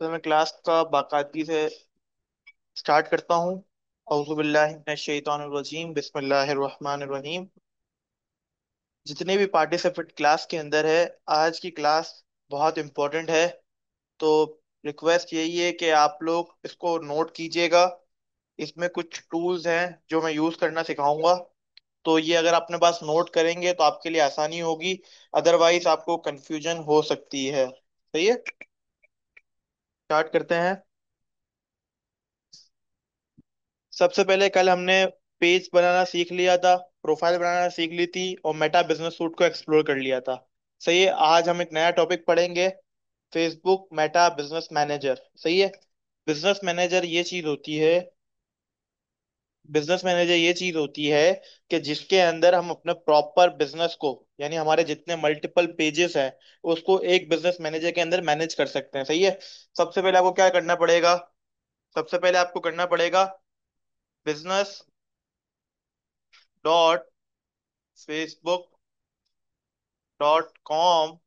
तो मैं क्लास का बाकायदगी से स्टार्ट करता हूँ। औज़ु बिल्लाहि मिनश शैतानिर रजीम, बिस्मिल्लाहिर रहमानिर रहीम। जितने भी पार्टिसिपेंट क्लास के अंदर है, आज की क्लास बहुत इंपॉर्टेंट है। तो रिक्वेस्ट यही है कि आप लोग इसको नोट कीजिएगा। इसमें कुछ टूल्स हैं जो मैं यूज करना सिखाऊंगा। तो ये अगर अपने पास नोट करेंगे तो आपके लिए आसानी होगी, अदरवाइज आपको कंफ्यूजन हो सकती है। सही है, स्टार्ट करते हैं। सबसे पहले कल हमने पेज बनाना सीख लिया था, प्रोफाइल बनाना सीख ली थी और मेटा बिजनेस सूट को एक्सप्लोर कर लिया था। सही है, आज हम एक नया टॉपिक पढ़ेंगे, फेसबुक मेटा बिजनेस मैनेजर। सही है, बिजनेस मैनेजर ये चीज होती है, बिजनेस मैनेजर ये चीज होती है कि जिसके अंदर हम अपने प्रॉपर बिजनेस को, यानी हमारे जितने मल्टीपल पेजेस हैं, उसको एक बिजनेस मैनेजर के अंदर मैनेज कर सकते हैं। सही है, सबसे पहले आपको क्या करना पड़ेगा, सबसे पहले आपको करना पड़ेगा business dot Facebook .com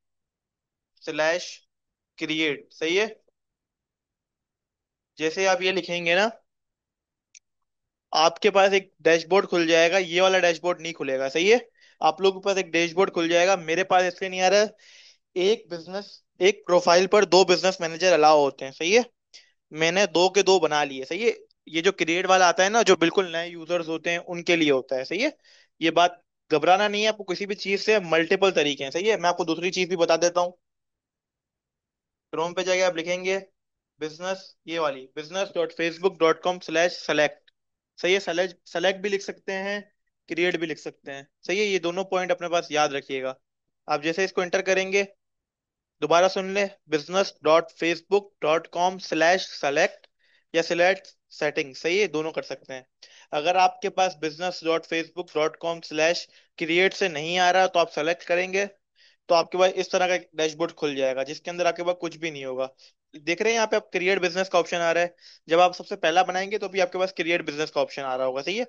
slash create. सही है, जैसे आप ये लिखेंगे ना, आपके पास एक डैशबोर्ड खुल जाएगा। ये वाला डैशबोर्ड नहीं खुलेगा। सही है, आप लोगों के पास एक डैशबोर्ड खुल जाएगा, मेरे पास इसलिए नहीं आ रहा है। एक बिजनेस, एक प्रोफाइल पर दो बिजनेस मैनेजर अलाउ होते हैं। सही है, मैंने दो के दो बना लिए। सही है, ये जो क्रिएट वाला आता है ना, जो बिल्कुल नए यूजर्स होते हैं उनके लिए होता है। सही है, ये बात घबराना नहीं है आपको, किसी भी चीज से मल्टीपल तरीके हैं। सही है, मैं आपको दूसरी चीज भी बता देता हूँ। क्रोम पे जाके आप लिखेंगे बिजनेस, ये वाली business.facebook.com/select। सही है, सेलेक्ट सेलेक्ट भी लिख सकते हैं, क्रिएट भी लिख सकते हैं। सही है, ये दोनों पॉइंट अपने पास याद रखिएगा। आप जैसे इसको एंटर करेंगे, दोबारा सुन ले, business.facebook.com/select या select सेटिंग। सही है, दोनों कर सकते हैं। अगर आपके पास business.facebook.com/create से नहीं आ रहा तो आप सेलेक्ट करेंगे, तो आपके पास इस तरह का एक डैशबोर्ड खुल जाएगा जिसके अंदर आपके पास कुछ भी नहीं होगा। देख रहे हैं यहाँ पे आप क्रिएट बिजनेस का ऑप्शन आ रहा है। जब आप सबसे पहला बनाएंगे तो भी आपके पास क्रिएट बिजनेस का ऑप्शन आ रहा होगा। सही है,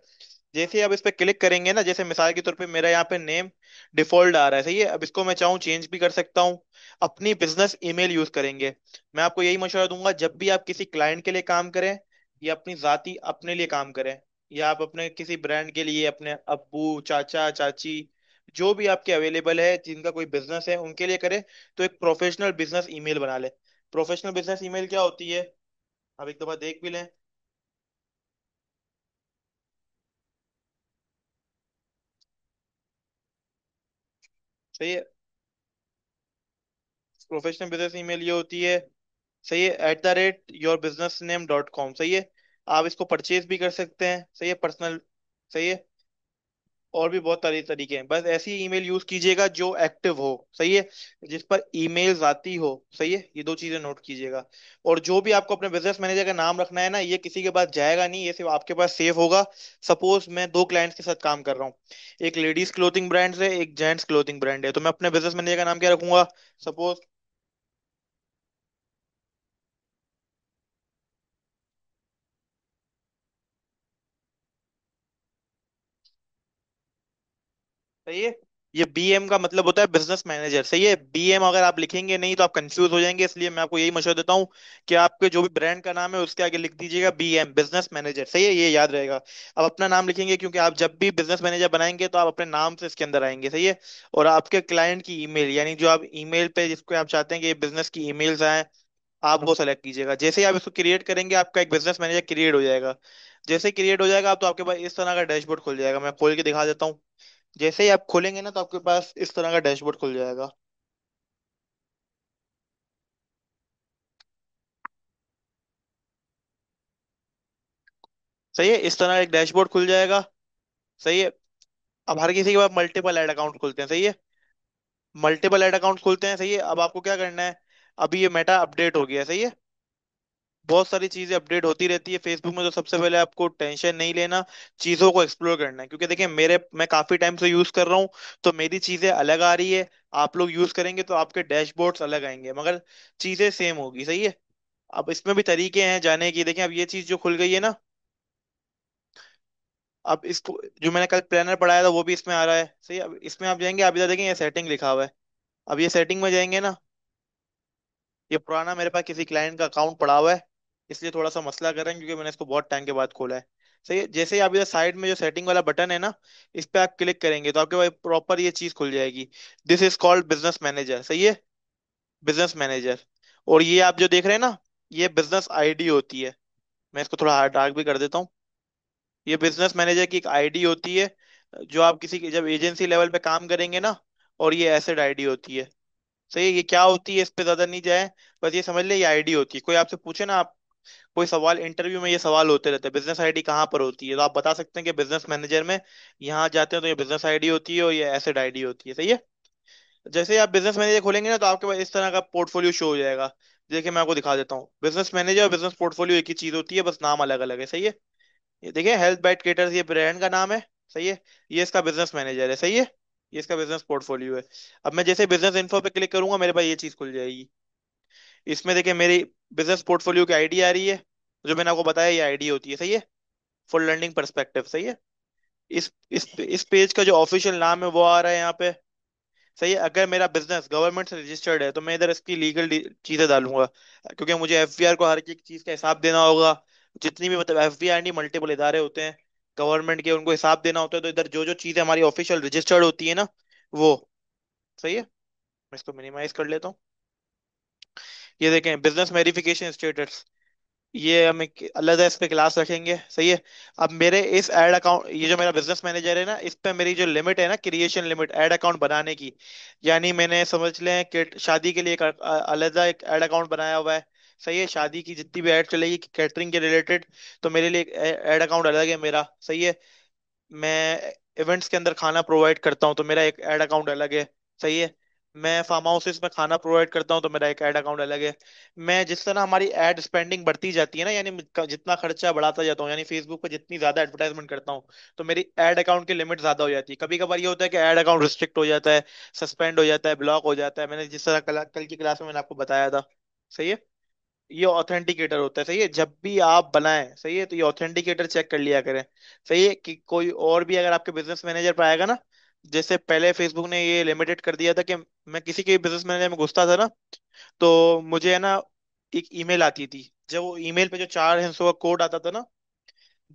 जैसे ही आप इस पे क्लिक करेंगे ना, जैसे मिसाल के तौर पे मेरा यहाँ पे नेम डिफॉल्ट आ रहा है। सही है, अब इसको मैं चाहूँ चेंज भी कर सकता हूँ। अपनी बिजनेस ईमेल यूज करेंगे। मैं आपको यही मशवरा दूंगा, जब भी आप किसी क्लाइंट के लिए काम करें या अपनी जाती अपने लिए काम करें, या आप अपने किसी ब्रांड के लिए अपने अब्बू चाचा चाची जो भी आपके अवेलेबल है जिनका कोई बिजनेस है उनके लिए करें, तो एक प्रोफेशनल बिजनेस ईमेल बना ले। प्रोफेशनल बिजनेस ईमेल क्या होती है, आप एक दफा देख भी लें। सही है, प्रोफेशनल बिजनेस ईमेल ये होती है, सही है, @yourbusinessname.com। सही है, आप इसको परचेज भी कर सकते हैं। सही है, पर्सनल। सही है, और भी बहुत सारे तरीके हैं, बस ऐसी ईमेल यूज कीजिएगा जो एक्टिव हो। सही है, जिस पर ईमेल्स आती हो। सही है, ये दो चीजें नोट कीजिएगा। और जो भी आपको अपने बिजनेस मैनेजर का नाम रखना है ना, ये किसी के पास जाएगा नहीं, ये सिर्फ आपके पास सेव होगा। सपोज मैं दो क्लाइंट्स के साथ काम कर रहा हूँ, एक लेडीज क्लोथिंग ब्रांड है, एक जेंट्स क्लोथिंग ब्रांड है, तो मैं अपने बिजनेस मैनेजर का नाम क्या रखूंगा, सपोज। सही है, ये बीएम का मतलब होता है बिजनेस मैनेजर। सही है, बीएम अगर आप लिखेंगे नहीं तो आप कंफ्यूज हो जाएंगे, इसलिए मैं आपको यही मशवरा देता हूँ कि आपके जो भी ब्रांड का नाम है उसके आगे लिख दीजिएगा बीएम, बिजनेस मैनेजर। सही है, ये याद रहेगा। अब अपना नाम लिखेंगे क्योंकि आप जब भी बिजनेस मैनेजर बनाएंगे तो आप अपने नाम से इसके अंदर आएंगे। सही है, और आपके क्लाइंट की ईमेल, यानी जो आप ईमेल पे जिसको आप चाहते हैं कि ये बिजनेस की ईमेल्स आए, आप वो सेलेक्ट कीजिएगा। जैसे ही आप इसको क्रिएट करेंगे आपका एक बिजनेस मैनेजर क्रिएट हो जाएगा। जैसे क्रिएट हो जाएगा तो आपके पास इस तरह का डैशबोर्ड खुल जाएगा, मैं खोल के दिखा देता हूँ। जैसे ही आप खोलेंगे ना तो आपके पास इस तरह का डैशबोर्ड खुल जाएगा। सही है, इस तरह एक डैशबोर्ड खुल जाएगा। सही है, अब हर किसी के पास मल्टीपल ऐड अकाउंट खुलते हैं। सही है, मल्टीपल ऐड अकाउंट खुलते हैं। सही है, अब आपको क्या करना है, अभी ये मेटा अपडेट हो गया है। सही है, बहुत सारी चीजें अपडेट होती रहती है फेसबुक में, तो सबसे पहले आपको टेंशन नहीं लेना, चीजों को एक्सप्लोर करना है। क्योंकि देखिए मेरे, मैं काफी टाइम से यूज कर रहा हूँ, तो मेरी चीजें अलग आ रही है। आप लोग यूज करेंगे तो आपके डैशबोर्ड्स अलग आएंगे, मगर चीजें सेम होगी। सही है, अब इसमें भी तरीके हैं जाने की। देखें, अब ये चीज जो खुल गई है ना, अब इसको जो मैंने कल प्लानर पढ़ाया था वो भी इसमें आ रहा है। सही है, अब इसमें आप जाएंगे, आप इधर देखेंगे सेटिंग लिखा हुआ है। अब ये सेटिंग में जाएंगे ना, ये पुराना मेरे पास किसी क्लाइंट का अकाउंट पड़ा हुआ है, इसलिए थोड़ा सा मसला कर रहे हैं, क्योंकि मैंने इसको बहुत टाइम के बाद खोला है। सही है, जैसे ही आप इधर साइड में जो सेटिंग वाला बटन है ना, इस पे आप क्लिक करेंगे तो आपके पास प्रॉपर ये चीज खुल जाएगी। This is called business manager. सही है, बिजनेस मैनेजर। और ये आप जो देख रहे हैं ना, ये बिजनेस आईडी होती है। मैं इसको थोड़ा डार्क भी कर देता हूँ। ये बिजनेस मैनेजर की एक आईडी होती है, जो आप किसी की जब एजेंसी लेवल पे काम करेंगे ना। और ये एसेट आईडी होती है। सही है, ये क्या होती है इस पे ज्यादा नहीं जाए, बस ये समझ ले ये आईडी होती है। कोई आपसे पूछे ना, आप कोई सवाल, इंटरव्यू में ये सवाल होते रहते हैं, बिजनेस आईडी कहाँ पर होती है, तो आप बता सकते हैं कि बिजनेस मैनेजर में यहाँ जाते हैं तो ये बिजनेस आईडी होती है और ये एसेट आईडी होती है। सही है। जैसे ही आप बिजनेस मैनेजर खोलेंगे ना, तो आपके पास इस तरह का पोर्टफोलियो शो हो जाएगा। देखिए मैं आपको दिखा देता हूँ, बिजनेस मैनेजर और बिजनेस पोर्टफोलियो एक ही चीज होती है, बस नाम अलग अलग है। सही है। ये देखिए, हेल्थ बाइट केटर्स ये ब्रांड का नाम है। सही है। ये इसका बिजनेस मैनेजर है। सही है। ये इसका बिजनेस पोर्टफोलियो है। अब मैं जैसे बिजनेस इन्फो पे क्लिक करूंगा, मेरे पास ये चीज खुल जाएगी। इसमें देखिए मेरी बिजनेस पोर्टफोलियो की आईडी आ रही है। जो मैंने आपको बताया ये आईडी होती है। सही है। Full learning perspective. सही है। इस पेज का जो ऑफिशियल नाम है वो आ रहा है यहाँ पे। सही है। अगर मेरा बिजनेस गवर्नमेंट से रजिस्टर्ड है तो मैं इधर इसकी लीगल चीजें डालूंगा, क्योंकि मुझे एफबीआर को हर एक चीज का हिसाब देना होगा। जितनी भी मतलब एफबीआर नहीं, मल्टीपल इदारे होते हैं गवर्नमेंट के, उनको हिसाब देना होता है, तो इधर जो जो चीजें हमारी ऑफिशियल रजिस्टर्ड होती है ना, वो। सही है। मैं इसको मिनिमाइज कर लेता हूँ। ये देखें, बिजनेस वेरिफिकेशन स्टेटस, ये हम एक अलग इस पे क्लास रखेंगे। सही है। अब मेरे इस ऐड अकाउंट, ये जो मेरा बिजनेस मैनेजर है ना, इस पे मेरी जो लिमिट है ना, क्रिएशन लिमिट ऐड अकाउंट बनाने की, यानी मैंने समझ लें कि शादी के लिए एक अलग एक ऐड अकाउंट बनाया हुआ है। सही है। शादी की जितनी भी ऐड चलेगी कैटरिंग के रिलेटेड, तो मेरे लिए एक ऐड अकाउंट अलग है मेरा। सही है। मैं इवेंट्स के अंदर खाना प्रोवाइड करता हूँ तो मेरा एक ऐड अकाउंट अलग है। सही है। मैं फार्म हाउसेस में खाना प्रोवाइड करता हूँ तो मेरा एक ऐड अकाउंट अलग है। मैं जिस तरह हमारी एड स्पेंडिंग बढ़ती जाती है ना, यानी जितना खर्चा बढ़ाता जाता हूँ, यानी फेसबुक पर जितनी ज्यादा एडवर्टाइजमेंट करता हूँ, तो मेरी एड अकाउंट की लिमिट ज्यादा हो जाती है। कभी कभार ये होता है कि ऐड अकाउंट रिस्ट्रिक्ट हो जाता है, सस्पेंड हो जाता है, ब्लॉक हो जाता है, मैंने जिस तरह कल की क्लास में मैंने आपको बताया था। सही है। ये ऑथेंटिकेटर होता है। सही है। जब भी आप बनाएं, सही है, तो ये ऑथेंटिकेटर चेक कर लिया करें। सही है, कि कोई और भी अगर आपके बिजनेस मैनेजर पर आएगा ना, जैसे पहले फेसबुक ने ये लिमिटेड कर दिया था कि मैं किसी के बिजनेस मैनेजर में घुसता था ना, तो मुझे है ना एक ईमेल आती थी। जब वो ईमेल पे जो 4 हिस्सों का कोड आता था ना,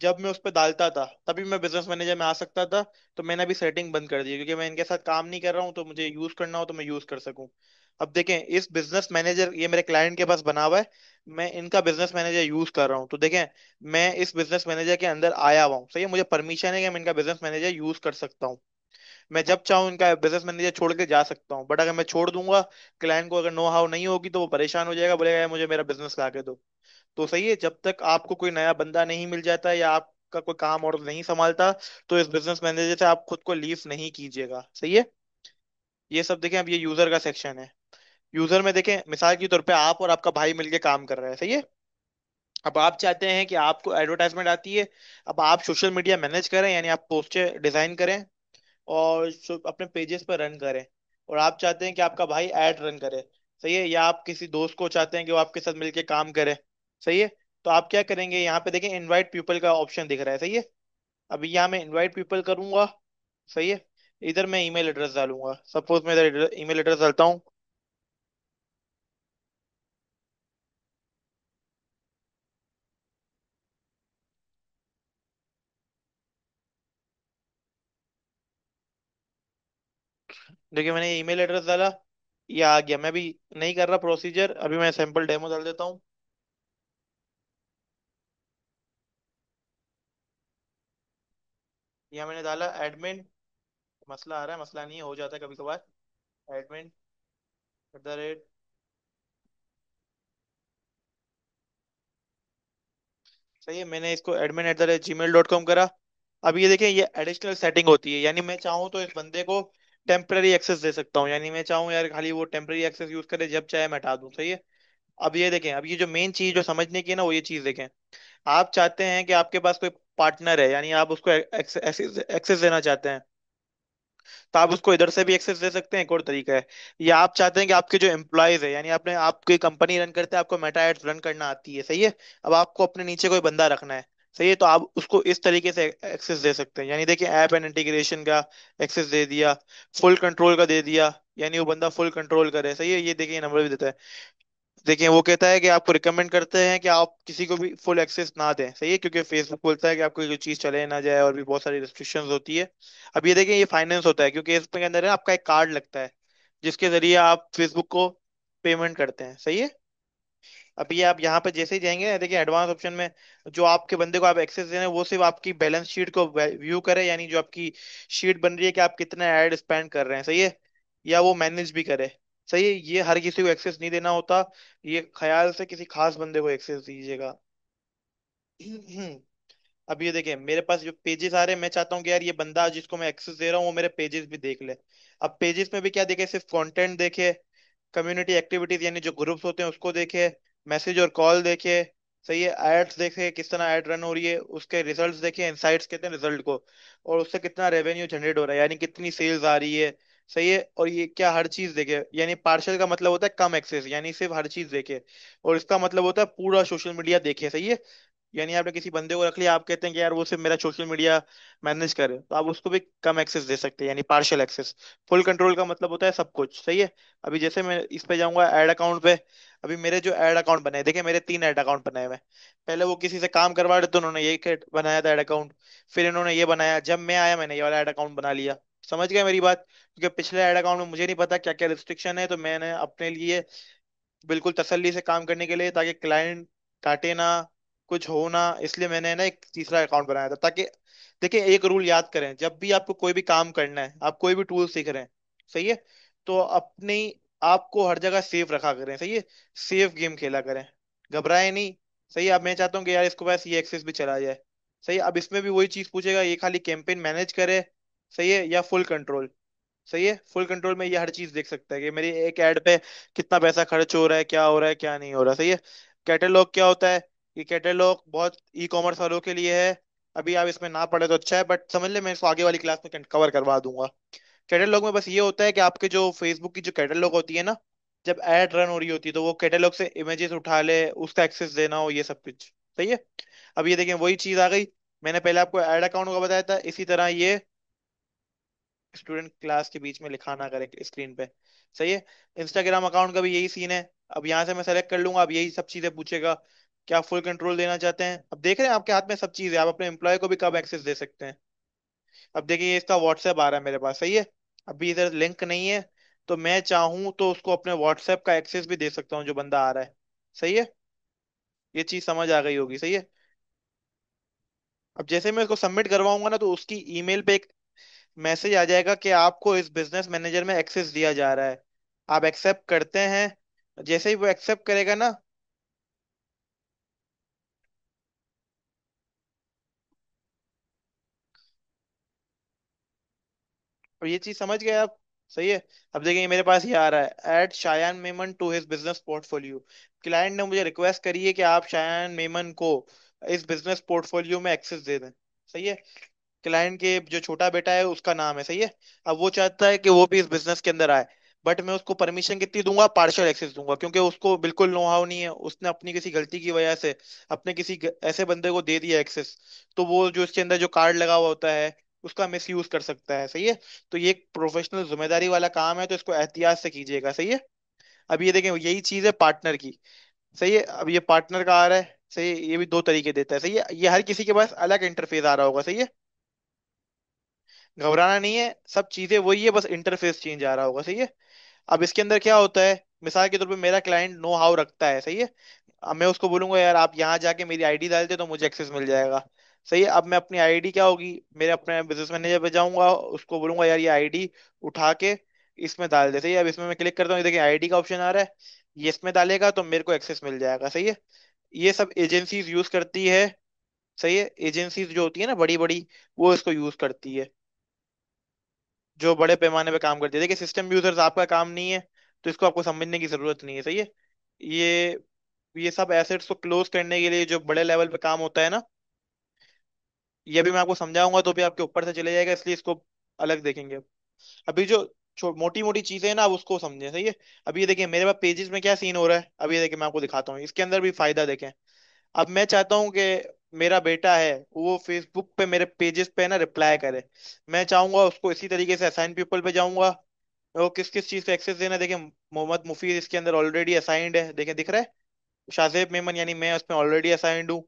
जब मैं उस पर डालता था तभी मैं बिजनेस मैनेजर में आ सकता था। तो मैंने अभी सेटिंग बंद कर दी, क्योंकि मैं इनके साथ काम नहीं कर रहा हूँ, तो मुझे यूज करना हो तो मैं यूज कर सकूं। अब देखें, इस बिजनेस मैनेजर ये मेरे क्लाइंट के पास बना हुआ है, मैं इनका बिजनेस मैनेजर यूज कर रहा हूँ, तो देखें मैं इस बिजनेस मैनेजर के अंदर आया हुआ हूँ। सही है, मुझे परमिशन है कि मैं इनका बिजनेस मैनेजर यूज कर सकता हूँ। मैं जब चाहूँ इनका बिजनेस मैनेजर छोड़ के जा सकता हूँ, बट अगर मैं छोड़ दूंगा, क्लाइंट को अगर नो हाउ नहीं होगी तो वो परेशान हो जाएगा, बोलेगा "यार, मुझे मेरा बिजनेस ला के दो"। तो सही है, जब तक आपको कोई नया बंदा नहीं मिल जाता या आपका कोई काम और नहीं संभालता, तो इस बिजनेस मैनेजर से आप खुद को लीव नहीं कीजिएगा। सही है। ये सब देखें, अब ये यूजर का सेक्शन है। यूजर में देखें, मिसाल के तौर पे आप और आपका भाई मिलके काम कर रहे हैं। सही है। अब आप चाहते हैं कि आपको एडवर्टाइजमेंट आती है, अब आप सोशल मीडिया मैनेज करें, यानी आप पोस्टर डिजाइन करें और अपने पेजेस पर रन करें, और आप चाहते हैं कि आपका भाई ऐड रन करे। सही है। या आप किसी दोस्त को चाहते हैं कि वो आपके साथ मिलके काम करे। सही है। तो आप क्या करेंगे, यहाँ पे देखें इनवाइट पीपल का ऑप्शन दिख रहा है। सही है। अभी यहाँ मैं इनवाइट पीपल करूंगा। सही है। इधर मैं ईमेल एड्रेस डालूंगा, सपोज मैं इधर ईमेल एड्रेस डालता हूँ। देखिए मैंने ईमेल एड्रेस डाला, ये आ गया। मैं भी नहीं कर रहा प्रोसीजर, अभी मैं सैंपल डेमो डाल देता हूँ। यहाँ मैंने डाला एडमिन, मसला आ रहा है, मसला नहीं है, हो जाता है कभी कभार। एडमिन @ सही है, मैंने इसको admin@gmail.com करा। अब ये देखिए, ये एडिशनल सेटिंग होती है, यानी मैं चाहूँ तो इस बंदे को टेम्पररी एक्सेस दे सकता हूँ, यानी मैं चाहूँ यार खाली वो टेम्पररी एक्सेस यूज करे, जब चाहे मैं हटा दूँ। सही है। अब ये देखें, अब ये जो मेन चीज जो समझने की है ना, वो ये चीज देखें। आप चाहते हैं कि आपके पास कोई पार्टनर है, यानी आप उसको एक्सेस देना चाहते हैं, तो आप उसको इधर से भी एक्सेस दे सकते हैं, एक और तरीका है। या आप चाहते हैं कि आपके जो एम्प्लॉयज है, यानी आपने आप कोई कंपनी रन करते हैं, आपको मेटा एड्स रन करना आती है। सही है। अब आपको अपने नीचे कोई बंदा रखना है। सही है, तो आप उसको इस तरीके से एक्सेस दे सकते हैं, यानी देखिए ऐप एंड इंटीग्रेशन का एक्सेस दे दिया, फुल कंट्रोल का दे दिया, यानी वो बंदा फुल कंट्रोल करे। सही है, ये देखिए नंबर भी देता है। देखिए वो कहता है कि आपको रिकमेंड करते हैं कि आप किसी को भी फुल एक्सेस ना दें, सही है, क्योंकि फेसबुक बोलता है कि आपको जो चीज चले ना जाए, और भी बहुत सारी रिस्ट्रिक्शंस होती है। अब ये देखिए, ये फाइनेंस होता है, क्योंकि इसके अंदर है ना आपका एक कार्ड लगता है, जिसके जरिए आप फेसबुक को पेमेंट करते हैं, सही है। अभी आप यहाँ पे जैसे ही जाएंगे ना, देखिए एडवांस ऑप्शन में जो आपके बंदे को आप एक्सेस दे रहे हैं वो सिर्फ आपकी बैलेंस शीट को व्यू करे, यानी जो आपकी शीट बन रही है कि आप कितना एड स्पेंड कर रहे हैं, सही है, या वो मैनेज भी करे, सही है। ये हर किसी को एक्सेस नहीं देना होता, ये ख्याल से किसी खास बंदे को एक्सेस दीजिएगा। अब ये देखिए मेरे पास जो पेजेस आ रहे हैं, मैं चाहता हूँ कि यार ये बंदा जिसको मैं एक्सेस दे रहा हूँ वो मेरे पेजेस भी देख ले। अब पेजेस में भी क्या देखे, सिर्फ कंटेंट देखे, कम्युनिटी एक्टिविटीज यानी जो ग्रुप्स होते हैं उसको देखे, मैसेज और कॉल देखे, सही है, एड्स देखे किस तरह ऐड रन हो रही है, उसके रिजल्ट्स देखे, इनसाइट्स कहते हैं रिजल्ट को, और उससे कितना रेवेन्यू जनरेट हो रहा है, यानी कितनी सेल्स आ रही है, सही है। और ये क्या, हर चीज देखे, यानी पार्शल का मतलब होता है कम एक्सेस, यानी सिर्फ हर चीज देखे, और इसका मतलब होता है पूरा सोशल मीडिया देखे, सही है। यानी आपने किसी बंदे को रख लिया, आप कहते हैं कि यार वो सिर्फ मेरा सोशल मीडिया मैनेज करे, तो आप उसको भी कम एक्सेस दे सकते हैं, यानी पार्शियल एक्सेस। फुल कंट्रोल का मतलब होता है सब कुछ, सही है। अभी जैसे मैं इस पे जाऊंगा ऐड अकाउंट पे, अभी मेरे जो ऐड अकाउंट बने हैं, देखिए मेरे 3 ऐड अकाउंट बनाए हुए हैं। पहले वो किसी से काम करवा रहे तो उन्होंने यही बनाया था ऐड अकाउंट, फिर इन्होंने ये बनाया, जब मैं आया मैंने ये वाला ऐड अकाउंट बना लिया। समझ गए मेरी बात, क्योंकि पिछले ऐड अकाउंट में मुझे नहीं पता क्या क्या रिस्ट्रिक्शन है, तो मैंने अपने लिए बिल्कुल तसल्ली से काम करने के लिए, ताकि क्लाइंट काटे ना, कुछ हो ना, इसलिए मैंने ना एक तीसरा अकाउंट बनाया था, ताकि देखिए एक रूल याद करें, जब भी आपको कोई भी काम करना है, आप कोई भी टूल सीख रहे हैं, सही है, तो अपनी आपको हर जगह सेफ रखा करें, सही है, सेफ गेम खेला करें, घबराए नहीं, सही है। अब मैं चाहता हूँ कि यार इसको बस ये एक्सेस भी चला जाए, सही है। अब इसमें भी वही चीज पूछेगा, ये खाली कैंपेन मैनेज करे, सही है, या फुल कंट्रोल, सही है। फुल कंट्रोल में ये हर चीज देख सकता है कि मेरी एक ऐड पे कितना पैसा खर्च हो रहा है, क्या हो रहा है, क्या नहीं हो रहा, सही है। कैटलॉग क्या होता है, ये कैटलॉग बहुत ई कॉमर्स वालों के लिए है। अभी आप इसमें ना पढ़े तो अच्छा है, बट समझ ले, मैं इसको आगे वाली क्लास में कवर करवा दूंगा। कैटलॉग में बस ये होता है कि आपके जो फेसबुक की जो कैटलॉग होती है ना, जब एड रन हो रही होती है तो वो कैटलॉग से इमेजेस उठा ले, उसका एक्सेस देना हो, ये सब कुछ, सही है। अब ये देखें वही चीज आ गई, मैंने पहले आपको ऐड अकाउंट का बताया था, इसी तरह ये स्टूडेंट क्लास के बीच में लिखा ना करे स्क्रीन पे, सही है। इंस्टाग्राम अकाउंट का भी यही सीन है। अब यहाँ से मैं सेलेक्ट कर लूंगा, अब यही सब चीजें पूछेगा, क्या फुल कंट्रोल देना चाहते हैं। अब देख रहे हैं आपके हाथ में सब चीज है, आप अपने एम्प्लॉय को भी कब एक्सेस दे सकते हैं। अब देखिए ये इसका व्हाट्सएप आ रहा है मेरे पास, सही है, अभी इधर लिंक नहीं है, तो मैं चाहूँ तो उसको अपने व्हाट्सएप का एक्सेस भी दे सकता हूँ जो बंदा आ रहा है, सही है। ये चीज समझ आ गई होगी, सही है। अब जैसे मैं इसको सबमिट करवाऊंगा ना, तो उसकी ईमेल पे एक मैसेज आ जाएगा कि आपको इस बिजनेस मैनेजर में एक्सेस दिया जा रहा है, आप एक्सेप्ट करते हैं। जैसे ही वो एक्सेप्ट करेगा ना, और ये चीज समझ गए आप, सही है। अब देखिए मेरे पास ये आ रहा है, add Shayan Memon to his business portfolio. Client ने मुझे रिक्वेस्ट करी है कि आप शायान मेमन को इस बिजनेस पोर्टफोलियो में एक्सेस दे दें, सही है। क्लाइंट के जो छोटा बेटा है उसका नाम है, सही है। अब वो चाहता है कि वो भी इस बिजनेस के अंदर आए, बट मैं उसको परमिशन कितनी दूंगा, पार्शियल एक्सेस दूंगा, क्योंकि उसको बिल्कुल नो हाउ नहीं है, उसने अपनी किसी गलती की वजह से अपने किसी ऐसे बंदे को दे दिया एक्सेस, तो वो जो इसके अंदर जो कार्ड लगा हुआ होता है उसका मिस यूज कर सकता है, सही है। तो ये एक प्रोफेशनल जिम्मेदारी वाला काम है, तो इसको एहतियात से कीजिएगा, सही है। अब ये देखें यही चीज है पार्टनर की, सही है। अब ये पार्टनर का आ रहा है, सही है, ये भी 2 तरीके देता है, सही है, ये हर किसी के पास अलग इंटरफेस आ रहा होगा, सही है। घबराना नहीं है, सब चीजें वही है, बस इंटरफेस चेंज आ रहा होगा, सही है। अब इसके अंदर क्या होता है, मिसाल के तौर पे मेरा क्लाइंट नो हाउ रखता है, सही है। अब मैं उसको बोलूंगा यार आप यहाँ जाके मेरी आईडी डाल दे तो मुझे एक्सेस मिल जाएगा, सही है। अब मैं अपनी आईडी क्या होगी, मेरे अपने बिजनेस मैनेजर पे जाऊंगा, उसको बोलूंगा यार ये आईडी उठा के इसमें डाल दे, सही है। अब इसमें मैं क्लिक करता हूँ, ये देखिए आईडी का ऑप्शन आ रहा है, ये इसमें डालेगा तो मेरे को एक्सेस मिल जाएगा, सही है। ये सब एजेंसीज यूज करती है, सही है, एजेंसीज जो होती है ना बड़ी बड़ी, वो इसको यूज करती है, जो बड़े पैमाने पे काम करती है। देखिए सिस्टम यूजर्स आपका काम नहीं है, तो इसको आपको समझने की जरूरत नहीं है, सही है। ये ये सब एसेट्स को क्लोज करने के लिए जो बड़े लेवल पे काम होता है ना, ये भी मैं आपको समझाऊंगा तो भी आपके ऊपर से चले जाएगा, इसलिए इसको अलग देखेंगे। अभी जो मोटी मोटी चीजें हैं ना, आप उसको समझें, सही है। अभी ये देखिए मेरे पास पेजेस में क्या सीन हो रहा है, अभी ये देखिए मैं आपको दिखाता हूँ, इसके अंदर भी फायदा देखें। अब मैं चाहता हूँ कि मेरा बेटा है वो फेसबुक पे मेरे पेजेस पे ना रिप्लाई करे, मैं चाहूंगा उसको इसी तरीके से असाइन पीपल पे जाऊंगा, वो किस किस चीज पे एक्सेस देना है, देखिए मोहम्मद मुफीद इसके अंदर ऑलरेडी असाइंड है, देखिए दिख रहा है। शाहजेब मेमन यानी मैं उसमें ऑलरेडी असाइंड हूँ।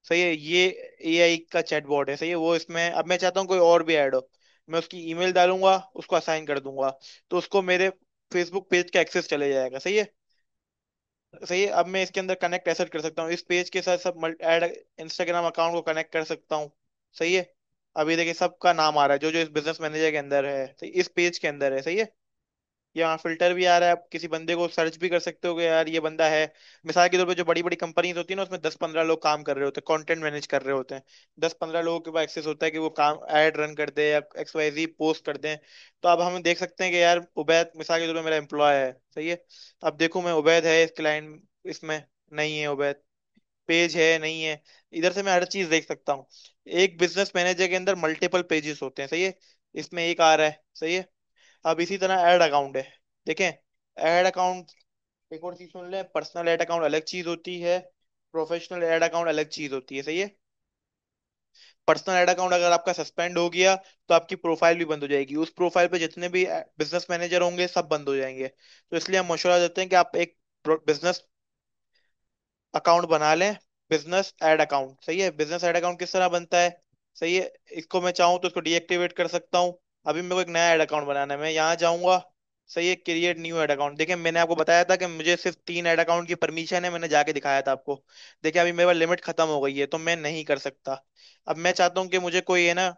सही है, ये एआई का चैटबॉट है, सही है। वो इसमें अब मैं चाहता हूँ कोई और भी ऐड हो, मैं उसकी ईमेल डालूंगा, उसको असाइन कर दूंगा, तो उसको मेरे फेसबुक पेज का एक्सेस चले जाएगा, सही है। सही है, अब मैं इसके अंदर कनेक्ट ऐसे कर सकता हूँ इस पेज के साथ, सब ऐड इंस्टाग्राम अकाउंट को कनेक्ट कर सकता हूँ। सही है। अभी देखिए सबका नाम आ रहा है जो जो इस बिजनेस मैनेजर के अंदर है, सही, इस पेज के अंदर है, सही है। यहाँ फिल्टर भी आ रहा है, आप किसी बंदे को सर्च भी कर सकते हो कि यार ये बंदा है। मिसाल के तौर पे जो बड़ी बड़ी कंपनीज होती है ना, उसमें 10-15 लोग काम कर रहे होते हैं, कंटेंट मैनेज कर रहे होते हैं। 10-15 लोगों के पास एक्सेस होता है कि वो काम ऐड रन कर दे या XYZ पोस्ट कर दें। तो अब हम देख सकते हैं कि यार उबैद मिसाल के तौर पे मेरा एम्प्लॉय है, सही है। अब देखो मैं उबैद है इस क्लाइंट, इसमें नहीं है उबैद, पेज है नहीं है। इधर से मैं हर चीज देख सकता हूँ। एक बिजनेस मैनेजर के अंदर मल्टीपल पेजेस होते हैं, सही है। इसमें एक आ रहा है, सही है। अब इसी तरह ऐड अकाउंट है, देखें। ऐड अकाउंट, एक और चीज सुन ले, पर्सनल ऐड अकाउंट अलग चीज होती है, प्रोफेशनल ऐड अकाउंट अलग चीज होती है, सही है। पर्सनल ऐड अकाउंट अगर आपका सस्पेंड हो गया तो आपकी प्रोफाइल भी बंद हो जाएगी, उस प्रोफाइल पे जितने भी बिजनेस मैनेजर होंगे सब बंद हो जाएंगे। तो इसलिए हम मशवरा देते हैं कि आप एक बिजनेस अकाउंट बना लें, बिजनेस ऐड अकाउंट, सही है। बिजनेस ऐड अकाउंट किस तरह बनता है, सही है। इसको मैं चाहूँ तो इसको डीएक्टिवेट कर सकता हूँ। अभी मेरे को एक नया ऐड अकाउंट बनाना है, मैं यहाँ जाऊंगा, सही है, क्रिएट न्यू ऐड अकाउंट। देखिए मैंने आपको बताया था कि मुझे सिर्फ 3 ऐड अकाउंट की परमिशन है, मैंने जाके दिखाया था आपको। देखिए अभी मेरे पास लिमिट खत्म हो गई है तो मैं नहीं कर सकता। अब मैं चाहता हूँ कि मुझे कोई है ना,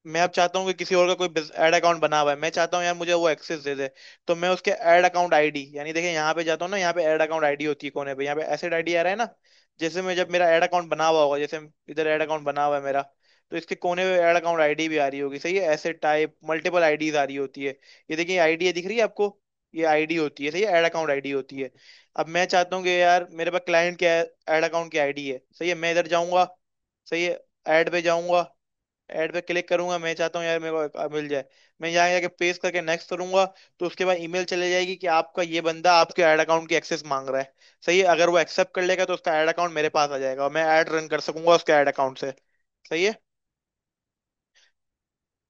मैं अब चाहता हूँ कि किसी और का कोई ऐड अकाउंट बना हुआ है, मैं चाहता हूँ यार मुझे वो एक्सेस दे दे। तो मैं उसके ऐड अकाउंट आईडी, यानी देखिए यहाँ पे जाता हूँ ना, यहाँ पे ऐड अकाउंट आईडी होती है कोने पे, यहाँ पे एसेट आईडी आ रहा है ना। जैसे मैं जब मेरा ऐड अकाउंट बना हुआ होगा, जैसे इधर ऐड अकाउंट बना हुआ है मेरा, तो इसके कोने पे ऐड अकाउंट आईडी भी आ रही होगी, सही है। एसेट टाइप मल्टीपल आईडीज आ रही होती है, ये देखिए आईडी है, दिख रही है आपको, ये आईडी होती है, सही है, ऐड अकाउंट आईडी होती है। अब मैं चाहता हूँ कि यार मेरे पास क्लाइंट के ऐड अकाउंट की आईडी है, सही है। मैं इधर जाऊंगा, सही है, ऐड पे जाऊंगा, ऐड पे क्लिक करूंगा, मैं चाहता हूँ यार मेरे को मिल जाए। मैं यहाँ जाके पेस्ट करके नेक्स्ट करूंगा, तो उसके बाद ईमेल चले जाएगी कि आपका ये बंदा आपके ऐड अकाउंट की एक्सेस मांग रहा है, सही है। अगर वो एक्सेप्ट कर लेगा तो उसका ऐड अकाउंट मेरे पास आ जाएगा और मैं ऐड रन कर सकूंगा उसके ऐड अकाउंट से, सही है।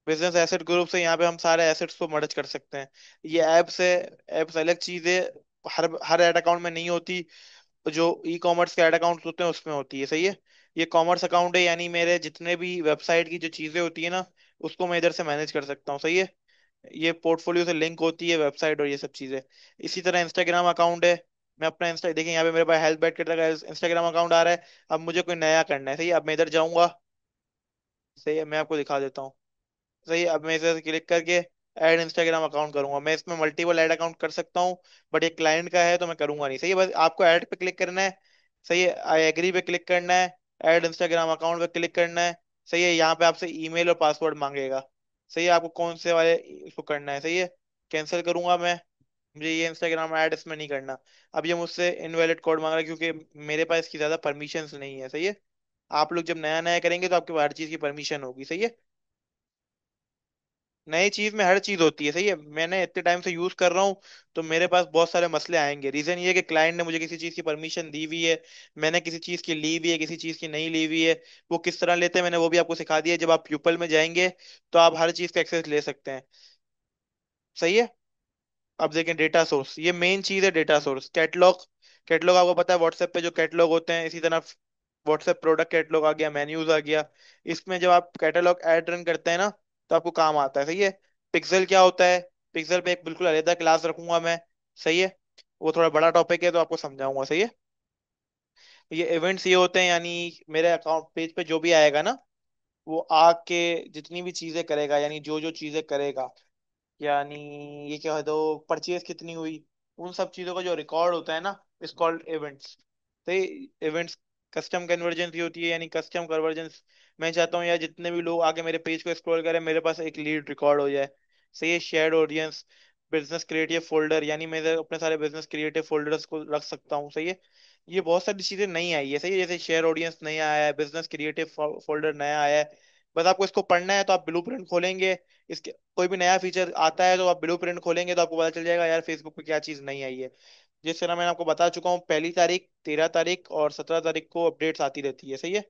बिजनेस एसेट ग्रुप से यहाँ पे हम सारे एसेट्स को मर्ज कर सकते हैं। ये ऐप से, ऐप्स अलग चीज है, हर हर ऐड अकाउंट में नहीं होती, जो ई कॉमर्स के ऐड अकाउंट होते हैं उसमें होती है, सही है। ये कॉमर्स अकाउंट है, यानी मेरे जितने भी वेबसाइट की जो चीजें होती है ना, उसको मैं इधर से मैनेज कर सकता हूँ, सही है। ये पोर्टफोलियो से लिंक होती है वेबसाइट और ये सब चीजें। इसी तरह इंस्टाग्राम अकाउंट है, मैं अपना इंस्टा देखिए यहाँ पे मेरे पास हेल्थ बेट का इंस्टाग्राम अकाउंट आ रहा है। अब मुझे कोई नया करना है, सही है। अब मैं इधर जाऊंगा, सही है, मैं आपको दिखा देता हूँ। सही है, अब मैं इसे क्लिक करके ऐड इंस्टाग्राम अकाउंट करूंगा, मैं इसमें मल्टीपल ऐड अकाउंट कर सकता हूँ, बट ये क्लाइंट का है तो मैं करूंगा नहीं, सही है। बस आपको ऐड पे क्लिक करना है, सही है, आई एग्री पे क्लिक करना है, ऐड इंस्टाग्राम अकाउंट पे क्लिक करना है, सही है। यहाँ पे आपसे ईमेल और पासवर्ड मांगेगा, सही है, आपको कौन से वाले इसको करना है, सही है। कैंसिल करूंगा मैं, मुझे ये इंस्टाग्राम ऐड इसमें नहीं करना। अब ये मुझसे इनवैलिड कोड मांग रहा है क्योंकि मेरे पास इसकी ज्यादा परमिशंस नहीं है, सही है। आप लोग जब नया नया करेंगे तो आपके पास हर चीज की परमिशन होगी, सही है। नई चीज में हर चीज होती है, सही है। मैंने इतने टाइम से यूज कर रहा हूँ, तो मेरे पास बहुत सारे मसले आएंगे। रीजन ये है कि क्लाइंट ने मुझे किसी चीज की परमिशन दी हुई है, मैंने किसी चीज की ली हुई है, किसी चीज की नहीं ली हुई है। वो किस तरह लेते हैं मैंने वो भी आपको सिखा दिया है। जब आप प्यूपल में जाएंगे तो आप हर चीज का एक्सेस ले सकते हैं, सही है। अब देखें डेटा सोर्स, ये मेन चीज है, डेटा सोर्स कैटलॉग। कैटलॉग आपको पता है व्हाट्सएप पे जो कैटलॉग होते हैं, इसी तरह व्हाट्सएप प्रोडक्ट कैटलॉग आ गया, मेन्यूज आ गया। इसमें जब आप कैटलॉग ऐड रन करते हैं ना, तो आपको काम आता है, सही है। पिक्सल क्या होता है, पिक्सल पे एक बिल्कुल अलग क्लास रखूंगा मैं, सही है। वो थोड़ा बड़ा टॉपिक है तो आपको समझाऊंगा, सही है। ये इवेंट्स ये होते हैं, यानी मेरे अकाउंट पेज पे जो भी आएगा ना, वो आके जितनी भी चीजें करेगा, यानी जो जो चीजें करेगा, यानी ये क्या है, तो परचेज कितनी हुई, उन सब चीजों का जो रिकॉर्ड होता है ना, इस कॉल्ड इवेंट्स। तो इवेंट्स कस्टम कन्वर्जेंस भी होती है, यानी कस्टम कन्वर्जेंस। मैं चाहता हूँ यार जितने भी लोग आके मेरे पेज को स्क्रॉल करें मेरे पास एक लीड रिकॉर्ड हो जाए, सही है। Shared audience, business creative folder, यानी मैं इधर अपने सारे बिजनेस क्रिएटिव फोल्डर्स को रख सकता हूँ, सही है। ये बहुत सारी चीजें नई आई है, सही है। जैसे शेयर ऑडियंस नया आया है, बिजनेस क्रिएटिव फोल्डर नया आया है। बस आपको इसको पढ़ना है, तो आप ब्लूप्रिंट खोलेंगे, इसके कोई भी नया फीचर आता है तो आप ब्लूप्रिंट खोलेंगे तो आपको पता चल जाएगा यार फेसबुक पे क्या चीज नई आई है। जिस तरह मैंने आपको बता चुका हूँ, 1 तारीख, 13 तारीख और 17 तारीख को अपडेट्स आती रहती है, सही है।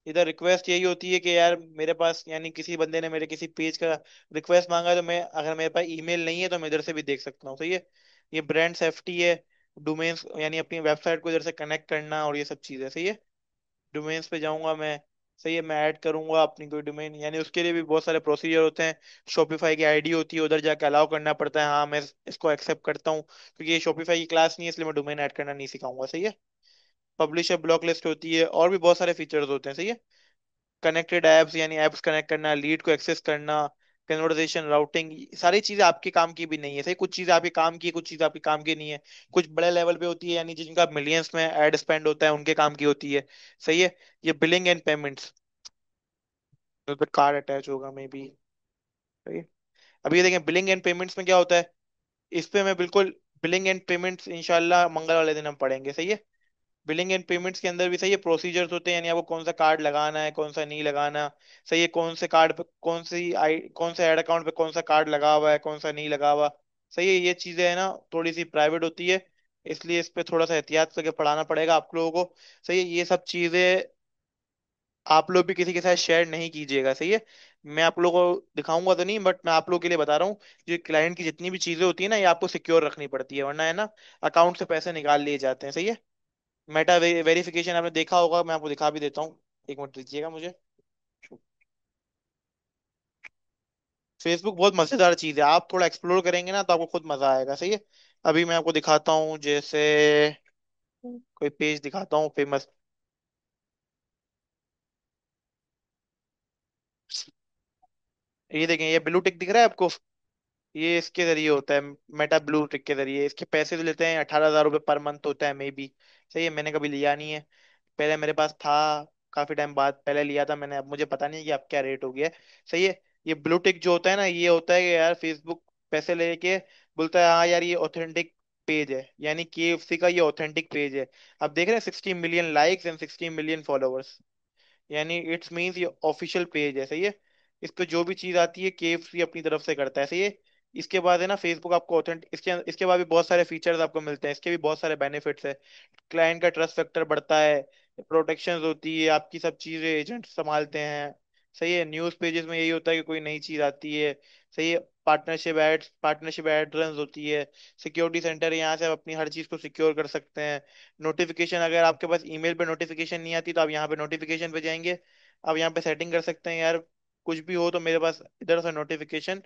इधर रिक्वेस्ट यही होती है कि यार मेरे पास, यानी किसी बंदे ने मेरे किसी पेज का रिक्वेस्ट मांगा, तो मैं, अगर मेरे पास ईमेल नहीं है तो मैं इधर से भी देख सकता हूँ, सही है। ये ब्रांड सेफ्टी है। डोमेन्स, यानी अपनी वेबसाइट को इधर से कनेक्ट करना और ये सब चीजें, सही है। डोमेन्स पे जाऊंगा मैं, सही है, मैं ऐड करूंगा अपनी कोई डोमेन, यानी उसके लिए भी बहुत सारे प्रोसीजर होते हैं। शॉपिफाई की आईडी होती है, उधर जाके अलाउ करना पड़ता है, हाँ मैं इसको एक्सेप्ट करता हूँ, क्योंकि ये शॉपिफाई की क्लास नहीं है इसलिए मैं डोमेन ऐड करना नहीं सिखाऊंगा, सही है। पब्लिशर ब्लॉक लिस्ट होती है, और भी बहुत सारे फीचर्स होते हैं, सही है। कनेक्टेड एप्स, यानी एप्स कनेक्ट करना, लीड को एक्सेस करना, कन्वर्सेशन राउटिंग, सारी चीजें आपके काम की भी नहीं है, सही। कुछ चीजें आपके काम की है, कुछ चीजें आपके काम की नहीं है। कुछ बड़े लेवल पे होती है, यानी जिनका मिलियंस में एड स्पेंड होता है उनके काम की होती है, सही है। ये बिलिंग एंड पेमेंट्स, उस पर कार्ड अटैच होगा मे बी, सही है। अभी ये देखें बिलिंग एंड पेमेंट्स में क्या होता है, इस पे मैं बिल्कुल, बिलिंग एंड पेमेंट्स इंशाल्लाह मंगल वाले दिन हम पढ़ेंगे, सही है। बिलिंग एंड पेमेंट्स के अंदर भी, सही है, प्रोसीजर्स होते हैं, यानी आपको कौन सा कार्ड लगाना है, कौन सा नहीं लगाना, सही है। कौन से कार्ड पे कौन से ऐड अकाउंट पे कौन सा कार्ड लगा हुआ है, कौन सा नहीं लगा हुआ, सही है। ये चीजें है ना, थोड़ी सी प्राइवेट होती है, इसलिए इस पे थोड़ा सा एहतियात करके पढ़ाना पड़ेगा आप लोगों को, सही है। ये सब चीजें आप लोग भी किसी के साथ शेयर नहीं कीजिएगा, सही है। मैं आप लोगों को दिखाऊंगा तो नहीं, बट मैं आप लोगों के लिए बता रहा हूँ, जो क्लाइंट की जितनी भी चीजें होती है ना, ये आपको सिक्योर रखनी पड़ती है, वरना है ना अकाउंट से पैसे निकाल लिए जाते हैं, सही है। मेटा वेरिफिकेशन आपने देखा होगा, मैं आपको दिखा भी देता हूँ, एक मिनट दीजिएगा मुझे। फेसबुक बहुत मजेदार चीज है, आप थोड़ा एक्सप्लोर करेंगे ना तो आपको खुद मजा आएगा, सही है। अभी मैं आपको दिखाता हूँ, जैसे कोई पेज दिखाता हूँ फेमस। ये देखें, ये ब्लू टिक दिख रहा है आपको, ये इसके जरिए होता है। मेटा ब्लू टिक के जरिए, इसके पैसे तो लेते हैं, 18,000 रुपये पर मंथ होता है मे बी, सही है। मैंने कभी लिया नहीं है, पहले मेरे पास था, काफी टाइम बाद पहले लिया था मैंने, अब मुझे पता नहीं कि अब क्या रेट हो गया है, सही है। ये ब्लू टिक जो होता है ना, ये होता है कि यार फेसबुक पैसे लेके बोलता है हाँ यार ये ऑथेंटिक पेज है, यानी KFC का ये ऑथेंटिक पेज है। अब देख रहे हैं 60 million likes and 60 million followers, यानी इट्स मीन्स ये ऑफिशियल पेज है, सही है। इस पे जो भी चीज आती है KFC अपनी तरफ से करता है, सही है। इसके बाद है ना फेसबुक आपको ऑथेंटिक, इसके इसके बाद भी बहुत सारे फीचर्स आपको मिलते हैं, इसके भी बहुत सारे बेनिफिट्स है। क्लाइंट का ट्रस्ट फैक्टर बढ़ता है, प्रोटेक्शन होती है, आपकी सब चीजें एजेंट संभालते हैं, सही है। न्यूज पेजेस में यही होता है कि कोई नई चीज आती है, सही है। पार्टनरशिप एड रन होती है। सिक्योरिटी सेंटर है, यहाँ से आप अपनी हर चीज को सिक्योर कर सकते हैं। नोटिफिकेशन, अगर आपके पास ईमेल पे नोटिफिकेशन नहीं आती तो आप यहाँ पे नोटिफिकेशन पे जाएंगे, आप यहाँ पे सेटिंग कर सकते हैं यार, कुछ भी हो तो मेरे पास इधर से नोटिफिकेशन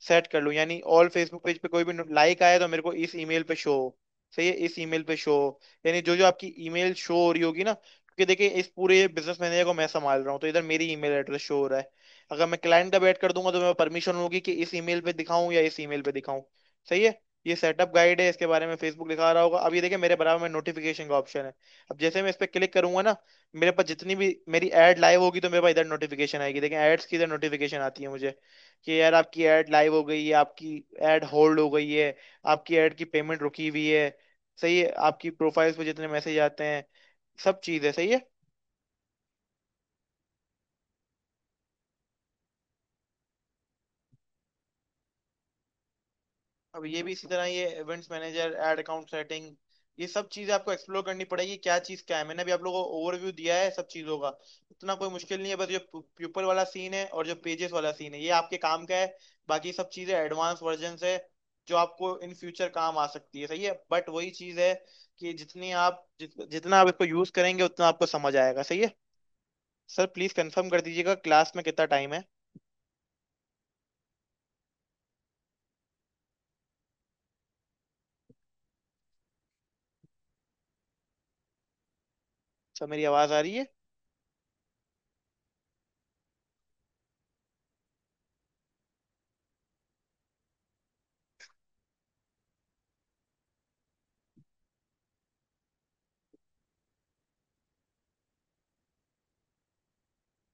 सेट कर लूँ, यानी ऑल फेसबुक पेज पे कोई भी लाइक आया तो मेरे को इस ईमेल पे शो हो, सही है, इस ईमेल पे शो, यानी जो जो आपकी ईमेल शो हो रही होगी ना, क्योंकि देखिए इस पूरे बिजनेस मैनेजर को मैं संभाल रहा हूँ, तो इधर मेरी ईमेल एड्रेस शो हो रहा है। अगर मैं क्लाइंट का ऐड कर दूंगा तो मेरे परमिशन होगी कि इस ईमेल पे दिखाऊं या इस ईमेल पे दिखाऊं, सही है। ये सेटअप गाइड है, इसके बारे में फेसबुक लिखा रहा होगा। अब ये देखिए मेरे बराबर में नोटिफिकेशन का ऑप्शन है, अब जैसे मैं इस पे क्लिक करूंगा ना, मेरे पास जितनी भी मेरी ऐड लाइव होगी तो मेरे पास इधर नोटिफिकेशन आएगी, देखिए एड्स की इधर नोटिफिकेशन आती है मुझे, कि यार आपकी ऐड लाइव हो गई है, आपकी ऐड होल्ड हो गई है, आपकी ऐड की पेमेंट रुकी हुई है, सही है। आपकी प्रोफाइल्स पे जितने मैसेज आते हैं, सब चीज है, सही है। अब ये भी इसी तरह, ये events manager, ad account setting, ये सब चीजें आपको एक्सप्लोर करनी पड़ेगी, क्या चीज क्या है। मैंने भी आप लोगों को ओवरव्यू दिया है सब चीजों का, इतना कोई मुश्किल नहीं है, बस जो प्यूपल वाला सीन है और जो पेजेस वाला सीन है ये आपके काम का है। बाकी सब चीजें एडवांस वर्जन है, जो आपको इन फ्यूचर काम आ सकती है, सही है। बट वही चीज है कि जितना आप इसको यूज करेंगे उतना आपको समझ आएगा, सही है। सर प्लीज कंफर्म कर दीजिएगा क्लास में कितना टाइम है। सर मेरी आवाज आ रही है?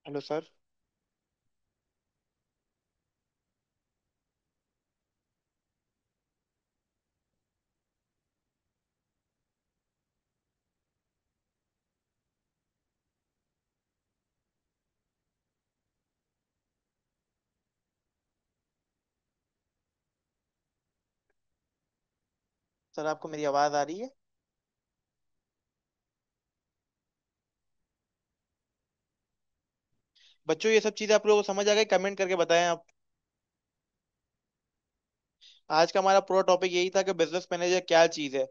Hello sir. सर आपको मेरी आवाज आ रही है? बच्चों ये सब चीजें आप लोगों को समझ आ गई? कमेंट करके बताएं आप। आज का हमारा पूरा टॉपिक यही था कि बिजनेस मैनेजर क्या चीज है।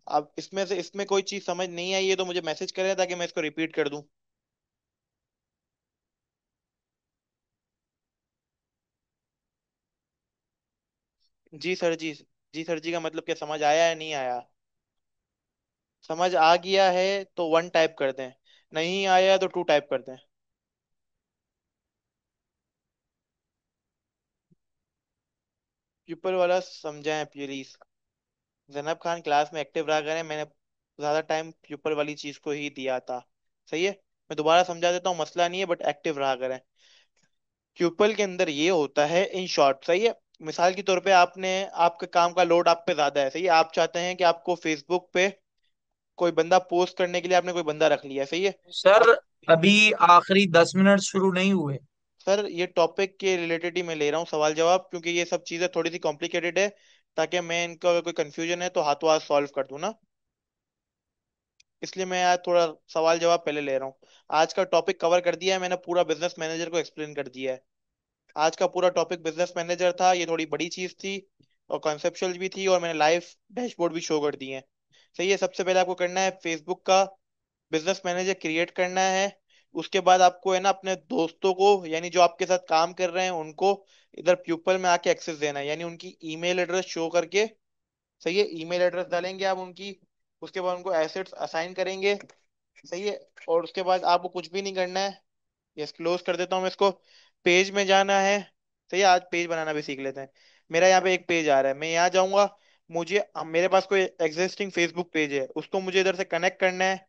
अब इसमें से इसमें कोई चीज समझ नहीं आई है तो मुझे मैसेज करें ताकि मैं इसको रिपीट कर दूं। जी सर जी। जी सर जी का मतलब क्या, समझ आया है नहीं आया? समझ आ गया है तो वन टाइप कर दें, नहीं आया तो टू टाइप कर दें। ऊपर वाला समझाएं प्लीज। जैनब खान क्लास में एक्टिव रहा करें, मैंने ज्यादा टाइम ऊपर वाली चीज को ही दिया था। सही है। मैं दोबारा समझा देता हूँ, मसला नहीं है, बट एक्टिव रहा करें। ट्यूपल के अंदर ये होता है इन शॉर्ट, सही है। मिसाल के तौर पे आपने, आपके काम का लोड आप पे ज्यादा है, सही है। आप चाहते हैं कि आपको फेसबुक पे कोई बंदा पोस्ट करने के लिए आपने कोई बंदा रख लिया है, सही है। सर अब अभी आखिरी 10 मिनट शुरू नहीं हुए। सर ये टॉपिक के रिलेटेड ही मैं ले रहा हूँ सवाल जवाब, क्योंकि ये सब चीजें थोड़ी सी कॉम्प्लिकेटेड है, ताकि मैं इनका अगर कोई कंफ्यूजन है तो हाथों हाथ सॉल्व कर दूं ना। इसलिए मैं आज थोड़ा सवाल जवाब पहले ले रहा हूँ। आज का टॉपिक कवर कर दिया है मैंने, पूरा बिजनेस मैनेजर को एक्सप्लेन कर दिया है। आज का पूरा टॉपिक बिजनेस मैनेजर था, ये थोड़ी बड़ी चीज थी और कॉन्सेप्चुअल भी थी, और मैंने लाइव डैशबोर्ड भी शो कर दिए हैं। सही है। सबसे पहले आपको करना है फेसबुक का बिजनेस मैनेजर क्रिएट करना है। उसके बाद आपको है ना अपने दोस्तों को, यानी जो आपके साथ काम कर रहे हैं उनको, इधर प्यूपल में आके एक्सेस देना है, यानी उनकी ईमेल एड्रेस शो करके। सही है। ईमेल एड्रेस डालेंगे आप उनकी। उसके बाद उनको एसेट्स असाइन करेंगे। सही है। और उसके बाद आपको कुछ भी नहीं करना है। यस, क्लोज कर देता हूँ मैं इसको। पेज में जाना है। सही है, आज पेज बनाना भी सीख लेते हैं। मेरा यहाँ पे एक पेज आ रहा है, मैं यहाँ जाऊंगा। मुझे मेरे पास कोई एग्जिस्टिंग फेसबुक पेज है, उसको मुझे इधर से कनेक्ट करना है।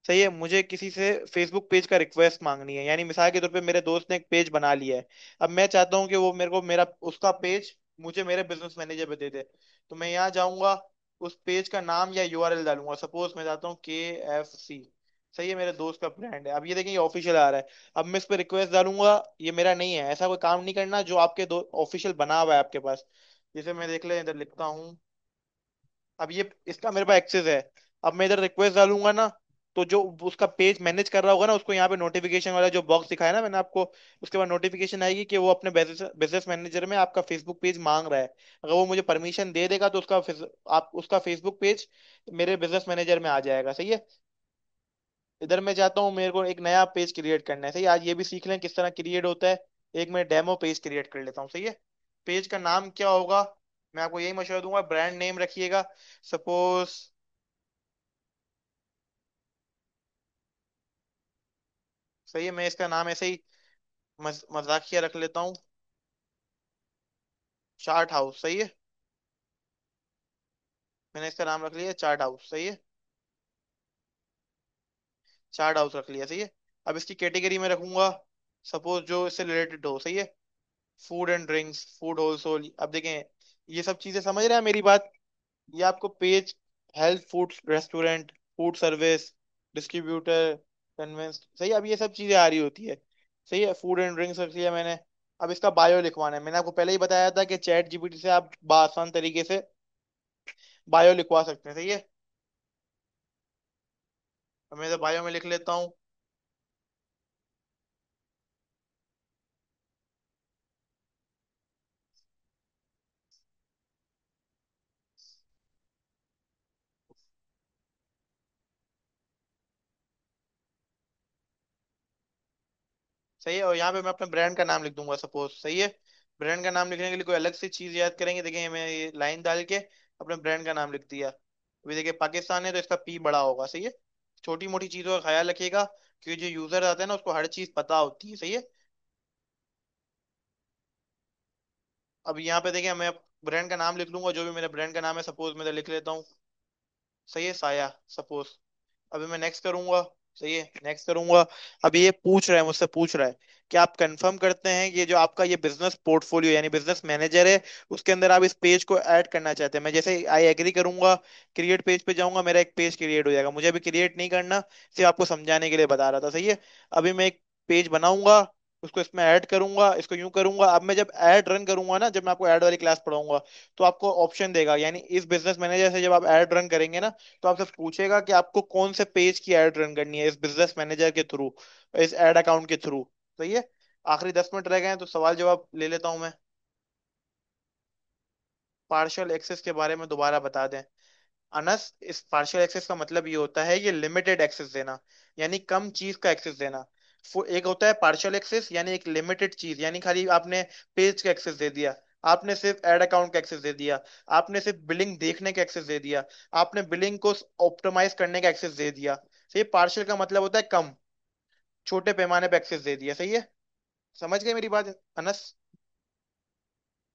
सही है। मुझे किसी से फेसबुक पेज का रिक्वेस्ट मांगनी है, यानी मिसाल के तौर पे मेरे दोस्त ने एक पेज बना लिया है। अब मैं चाहता हूँ कि वो मेरे को मेरा उसका पेज मुझे मेरे बिजनेस मैनेजर पे दे दे। तो मैं यहाँ जाऊंगा, उस पेज का नाम या यूआरएल डालूंगा। सपोज मैं जाता हूँ KFC। सही है, मेरे दोस्त का ब्रांड है। अब ये देखें, ये ऑफिशियल आ रहा है। अब मैं इस पर रिक्वेस्ट डालूंगा, ये मेरा नहीं है, ऐसा कोई काम नहीं करना जो आपके दो ऑफिशियल बना हुआ है आपके पास। जैसे मैं देख ले इधर लिखता हूँ। अब ये इसका मेरे पास एक्सेस है। अब मैं इधर रिक्वेस्ट डालूंगा ना, तो जो उसका पेज मैनेज कर रहा होगा ना, उसको यहाँ पे नोटिफिकेशन वाला जो बॉक्स दिखाया ना मैंने आपको, उसके बाद नोटिफिकेशन आएगी कि वो अपने बिजनेस बिजनेस मैनेजर में आपका फेसबुक पेज मांग रहा है। अगर वो मुझे परमिशन दे देगा तो आप उसका फेसबुक पेज मेरे बिजनेस मैनेजर में आ जाएगा। सही है। इधर मैं चाहता हूँ, मेरे को एक नया पेज क्रिएट करना है। सही है? आज ये भी सीख लें किस तरह क्रिएट होता है। एक मैं डेमो पेज क्रिएट कर लेता हूँ। सही है। पेज का नाम क्या होगा? मैं आपको यही मशवरा दूंगा, ब्रांड नेम रखिएगा। सपोज, सही है, मैं इसका नाम ऐसे ही मजाकिया रख लेता हूँ, चार्ट हाउस। सही है। मैंने इसका नाम रख लिया चार्ट हाउस। सही है। चार्ट हाउस रख लिया। सही है। अब इसकी कैटेगरी में रखूंगा, सपोज जो इससे रिलेटेड हो। सही है। Food and drinks, food whole. अब देखें, ये सब चीजें समझ रहे हैं मेरी बात? ये आपको page, health food restaurant, food service, distributor, convenience. सही है? अब ये सब चीजें आ रही होती है। सही है। फूड एंड ड्रिंक्स रख लिया मैंने। अब इसका बायो लिखवाना है। मैंने आपको पहले ही बताया था कि चैट जीपीटी से आप आसान तरीके से बायो लिखवा सकते हैं। सही है। अब मैं तो बायो में लिख लेता हूँ। सही है। और यहाँ पे मैं अपने ब्रांड का नाम लिख दूंगा सपोज। सही है। ब्रांड का नाम लिखने के लिए कोई अलग से चीज याद करेंगे? देखिए मैं ये लाइन डाल के अपने ब्रांड का नाम लिख दिया। अभी देखिए पाकिस्तान है तो इसका पी बड़ा होगा। सही है। छोटी मोटी चीजों का ख्याल रखिएगा, क्योंकि जो यूजर आते हैं ना उसको हर चीज पता होती है। सही है। अब यहाँ पे देखिए, मैं ब्रांड का नाम लिख लूंगा, जो भी मेरा ब्रांड का नाम है। सपोज मैं इधर लिख लेता हूँ, सही है, साया सपोज। अभी मैं नेक्स्ट करूंगा। सही है, नेक्स्ट करूंगा। अभी ये पूछ रहा है, मुझसे पूछ रहा है कि आप कंफर्म करते हैं कि ये जो आपका ये बिजनेस पोर्टफोलियो यानी बिजनेस मैनेजर है, उसके अंदर आप इस पेज को ऐड करना चाहते हैं। मैं जैसे आई एग्री करूंगा, क्रिएट पेज पे जाऊंगा, मेरा एक पेज क्रिएट हो जाएगा। मुझे अभी क्रिएट नहीं करना, सिर्फ आपको समझाने के लिए बता रहा था। सही है। अभी मैं एक पेज बनाऊंगा, उसको इसमें ऐड करूंगा, इसको यूं करूंगा। अब मैं जब ऐड रन करूंगा ना, जब मैं आपको ऐड वाली क्लास पढ़ाऊंगा, तो आपको ऑप्शन देगा, यानी इस बिजनेस मैनेजर से जब आप ऐड रन करेंगे ना, तो आपसे पूछेगा कि आपको कौन से पेज की ऐड रन करनी है इस बिजनेस मैनेजर के थ्रू, इस ऐड अकाउंट के थ्रू। सही है। आखिरी 10 मिनट रह गए हैं तो सवाल जवाब ले लेता हूं मैं। पार्शियल एक्सेस के बारे में दोबारा बता दें। अनस, इस पार्शियल एक्सेस का मतलब ये होता है ये लिमिटेड एक्सेस देना, यानी कम चीज का एक्सेस देना। एक होता है पार्शियल एक्सेस, यानी एक लिमिटेड चीज, यानी खाली आपने पेज का एक्सेस दे दिया, आपने सिर्फ एड अकाउंट का एक्सेस दे दिया, आपने सिर्फ बिलिंग देखने का एक्सेस दे दिया, आपने बिलिंग को ऑप्टिमाइज करने का एक्सेस दे दिया। सही, पार्शियल का मतलब होता है कम, छोटे पैमाने पे एक्सेस दे दिया। सही है, समझ गए मेरी बात अनस?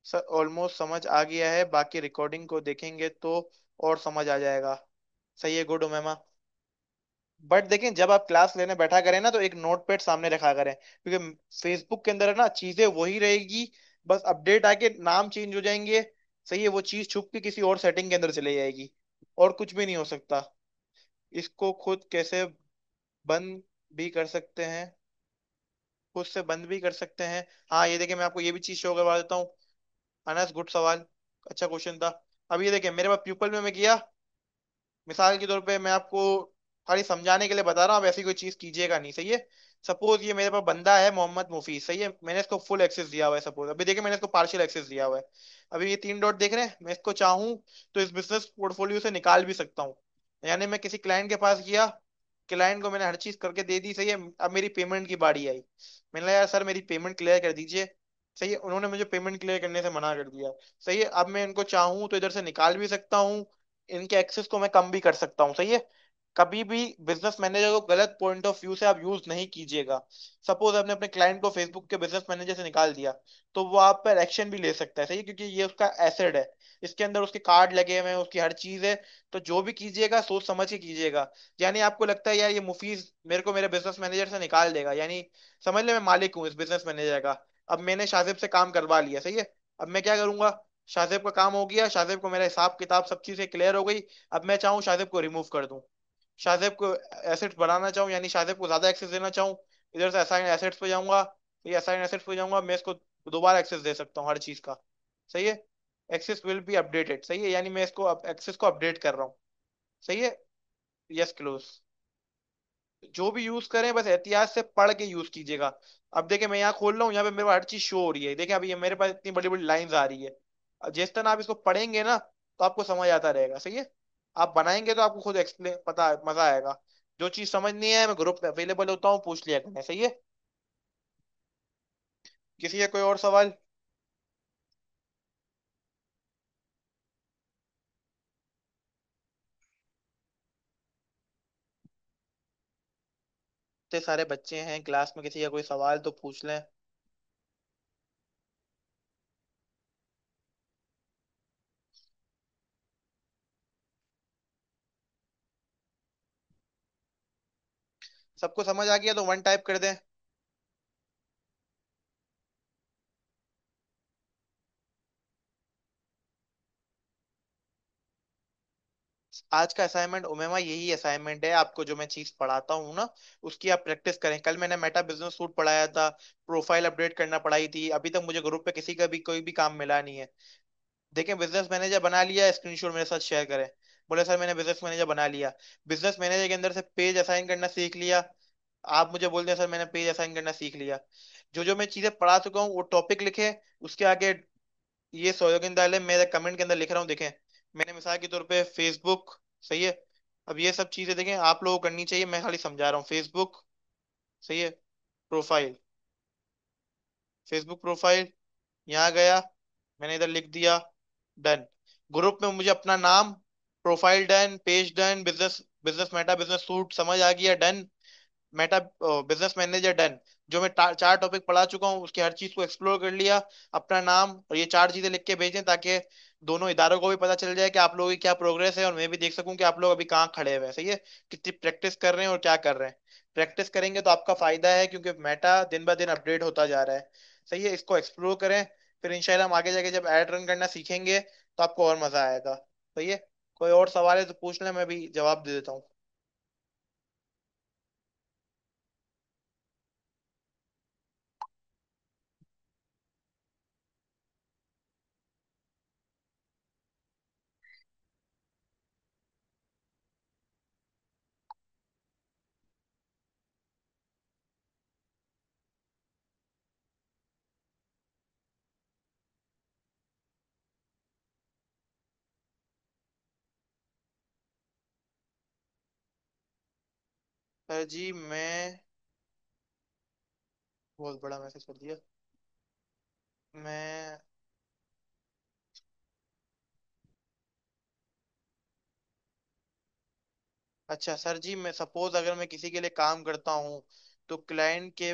सर ऑलमोस्ट समझ आ गया है, बाकी रिकॉर्डिंग को देखेंगे तो और समझ आ जाएगा। सही है, गुड उमेमा। बट देखें, जब आप क्लास लेने बैठा करें ना तो एक नोट पैड सामने रखा करें, क्योंकि फेसबुक के अंदर है ना चीजें वही रहेगी, बस अपडेट आके नाम चेंज हो जाएंगे। सही है, वो चीज छुप के किसी और सेटिंग के अंदर चली जाएगी, और कुछ भी नहीं हो सकता। इसको खुद कैसे बंद भी कर सकते हैं, खुद से बंद भी कर सकते हैं। हाँ ये देखिए, मैं आपको ये भी चीज शो करवा देता हूँ। अनस, गुड सवाल, अच्छा क्वेश्चन था। अब ये देखिए, मेरे पास प्यूपल में मैं किया, मिसाल के तौर पे मैं आपको खाली समझाने के लिए बता रहा हूँ, आप ऐसी कोई चीज कीजिएगा नहीं। सही है, सपोज ये मेरे पास बंदा है मोहम्मद मुफीस। सही है, मैंने इसको फुल एक्सेस दिया हुआ है, सपोज अभी देखिए मैंने इसको पार्शियल एक्सेस दिया हुआ है। अभी ये 3 डॉट देख रहे हैं, मैं इसको चाहूँ तो इस बिजनेस पोर्टफोलियो से निकाल भी सकता हूँ। यानी मैं किसी क्लाइंट के पास गया, क्लाइंट को मैंने हर चीज करके दे दी। सही है, अब मेरी पेमेंट की बारी आई, मैंने कहा यार सर मेरी पेमेंट क्लियर कर दीजिए। सही है, उन्होंने मुझे पेमेंट क्लियर करने से मना कर दिया। सही है, अब मैं इनको चाहूँ तो इधर से निकाल भी सकता हूँ, इनके एक्सेस को मैं कम भी कर सकता हूँ। सही है, कभी भी बिजनेस मैनेजर को गलत पॉइंट ऑफ व्यू से आप यूज नहीं कीजिएगा। सपोज आपने अपने क्लाइंट को फेसबुक के बिजनेस मैनेजर से निकाल दिया, तो वो आप पर एक्शन भी ले सकता है। सही है, क्योंकि ये उसका एसेट है, इसके अंदर उसके कार्ड लगे हुए हैं, उसकी हर चीज है। तो जो भी कीजिएगा सोच समझ के कीजिएगा। यानी आपको लगता है यार ये मुफीज मेरे को मेरे बिजनेस मैनेजर से निकाल देगा, यानी समझ ले मैं मालिक हूँ इस बिजनेस मैनेजर का। अब मैंने शाजिब से काम करवा लिया। सही है, अब मैं क्या करूंगा, शाजिब का काम हो गया, शाजिब को मेरा हिसाब किताब सब चीजें क्लियर हो गई। अब मैं चाहूँ शाजिब को रिमूव कर दूं, शाहजेब को एसेट्स बढ़ाना चाहूँ, यानी शाहजेब को ज्यादा एक्सेस देना चाहूँ, इधर से असाइन एसेट्स पे जाऊंगा, ये असाइन एसेट्स पे जाऊंगा, मैं इसको दोबारा एक्सेस दे सकता हूँ हर चीज का। सही है, एक्सेस विल बी अपडेटेड। सही है, यानी मैं इसको एक्सेस को अपडेट कर रहा हूँ। सही है, यस क्लोज। जो भी यूज करें बस एहतियात से पढ़ के यूज कीजिएगा। अब देखिए मैं यहाँ खोल रहा हूँ, यहाँ पे मेरे को हर चीज शो हो रही है। देखिए अभी ये मेरे पास इतनी बड़ी बड़ी लाइंस आ रही है। अब जिस तरह आप इसको पढ़ेंगे ना तो आपको समझ आता रहेगा। सही है, आप बनाएंगे तो आपको खुद एक्सप्लेन पता मजा आएगा। जो चीज समझ नहीं है मैं ग्रुप में अवेलेबल होता हूँ, पूछ लिया करना। सही है, किसी का कोई और सवाल? इतने सारे बच्चे हैं क्लास में, किसी का कोई सवाल तो पूछ लें। सबको समझ आ गया तो वन टाइप कर दें। आज का असाइनमेंट उमेमा यही असाइनमेंट है, आपको जो मैं चीज पढ़ाता हूँ ना उसकी आप प्रैक्टिस करें। कल मैंने मेटा बिजनेस सूट पढ़ाया था, प्रोफाइल अपडेट करना पढ़ाई थी, अभी तक मुझे ग्रुप पे किसी का भी कोई भी काम मिला नहीं है। देखें, बिजनेस मैनेजर बना लिया, स्क्रीनशॉट मेरे साथ शेयर करें। बोले सर मैंने बिजनेस मैनेजर बना लिया, बिजनेस मैनेजर के अंदर से पेज असाइन करना सीख लिया। आप मुझे बोल दें सर मैंने पेज असाइन करना सीख लिया। जो जो मैं चीजें पढ़ा चुका हूँ वो टॉपिक लिखे, उसके आगे ये सौयोगिन डाले, मेरे कमेंट के अंदर लिख रहा हूँ। देखें, मैंने मिसाल के तौर पे फेसबुक। सही है, अब ये सब चीजें देखें आप लोगों को करनी चाहिए, मैं खाली समझा रहा हूँ। फेसबुक, सही है, प्रोफाइल, फेसबुक प्रोफाइल, यहाँ गया, मैंने इधर लिख दिया डन। ग्रुप में मुझे अपना नाम, profile done, page done, business business Meta business suit समझ आ गया done, Meta business manager done. जो मैं 4 टॉपिक पढ़ा चुका हूँ उसकी हर चीज को एक्सप्लोर कर लिया, अपना नाम और ये 4 चीजें लिख के भेजें, ताकि दोनों इदारों को भी पता चल जाए कि आप लोगों की क्या प्रोग्रेस है, और मैं भी देख सकूं कि आप लोग अभी कहाँ खड़े हुए हैं। सही है, कितनी प्रैक्टिस कर रहे हैं और क्या कर रहे हैं। प्रैक्टिस करेंगे तो आपका फायदा है, क्योंकि मेटा दिन ब दिन अपडेट होता जा रहा है। सही है, इसको एक्सप्लोर करें, फिर इंशाल्लाह हम आगे जाके जब एड रन करना सीखेंगे तो आपको और मजा आएगा। सही है, कोई और सवाल है तो पूछ लें, मैं भी जवाब दे देता हूँ। सर जी मैं बहुत बड़ा मैसेज कर दिया। मैं अच्छा सर जी, मैं सपोज अगर मैं किसी के लिए काम करता हूँ तो क्लाइंट के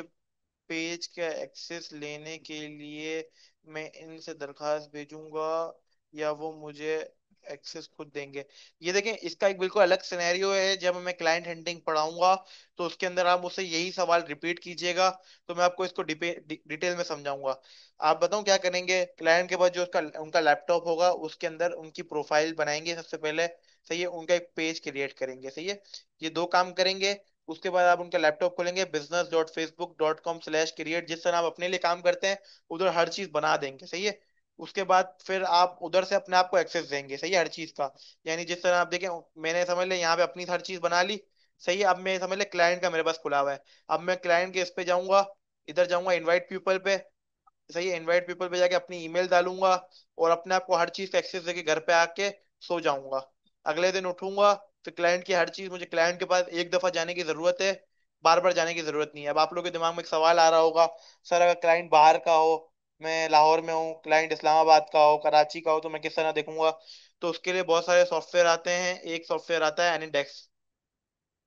पेज का एक्सेस लेने के लिए मैं इनसे दरखास्त भेजूंगा या वो मुझे एक्सेस खुद देंगे? ये देखें, इसका एक बिल्कुल अलग सिनेरियो है। जब मैं क्लाइंट हंटिंग पढ़ाऊंगा तो उसके अंदर आप मुझसे यही सवाल रिपीट कीजिएगा, तो मैं आपको इसको डिटेल में समझाऊंगा। आप बताऊं क्या करेंगे? क्लाइंट के पास जो उसका उनका लैपटॉप होगा उसके अंदर उनकी प्रोफाइल बनाएंगे सबसे पहले। सही है, उनका एक पेज क्रिएट करेंगे। सही है, ये दो काम करेंगे। उसके बाद आप उनका लैपटॉप खोलेंगे, business.facebook.com/create, जिस तरह आप अपने लिए काम करते हैं उधर हर चीज बना देंगे। सही है, उसके बाद फिर आप उधर से अपने आप को एक्सेस देंगे। सही है, हर चीज का। यानी जिस तरह आप देखें, मैंने समझ ले यहाँ पे अपनी हर चीज बना ली। सही है, अब मैं समझ ले क्लाइंट का मेरे पास खुला हुआ है। अब मैं क्लाइंट के इस पे जाऊंगा, इधर जाऊंगा इनवाइट पीपल पे। सही है, इनवाइट पीपल पे जाके अपनी ईमेल डालूंगा और अपने आप को हर चीज का एक्सेस देके घर पे आके सो जाऊंगा। अगले दिन उठूंगा, फिर क्लाइंट की हर चीज, मुझे क्लाइंट के पास एक दफा जाने की जरूरत है, बार बार जाने की जरूरत नहीं है। अब आप लोगों के दिमाग में एक सवाल आ रहा होगा, सर अगर क्लाइंट बाहर का हो, मैं लाहौर में हूँ, क्लाइंट इस्लामाबाद का हो, कराची का हो, तो मैं किस तरह देखूंगा? तो उसके लिए बहुत सारे सॉफ्टवेयर आते हैं। एक सॉफ्टवेयर आता है एनीडेक्स।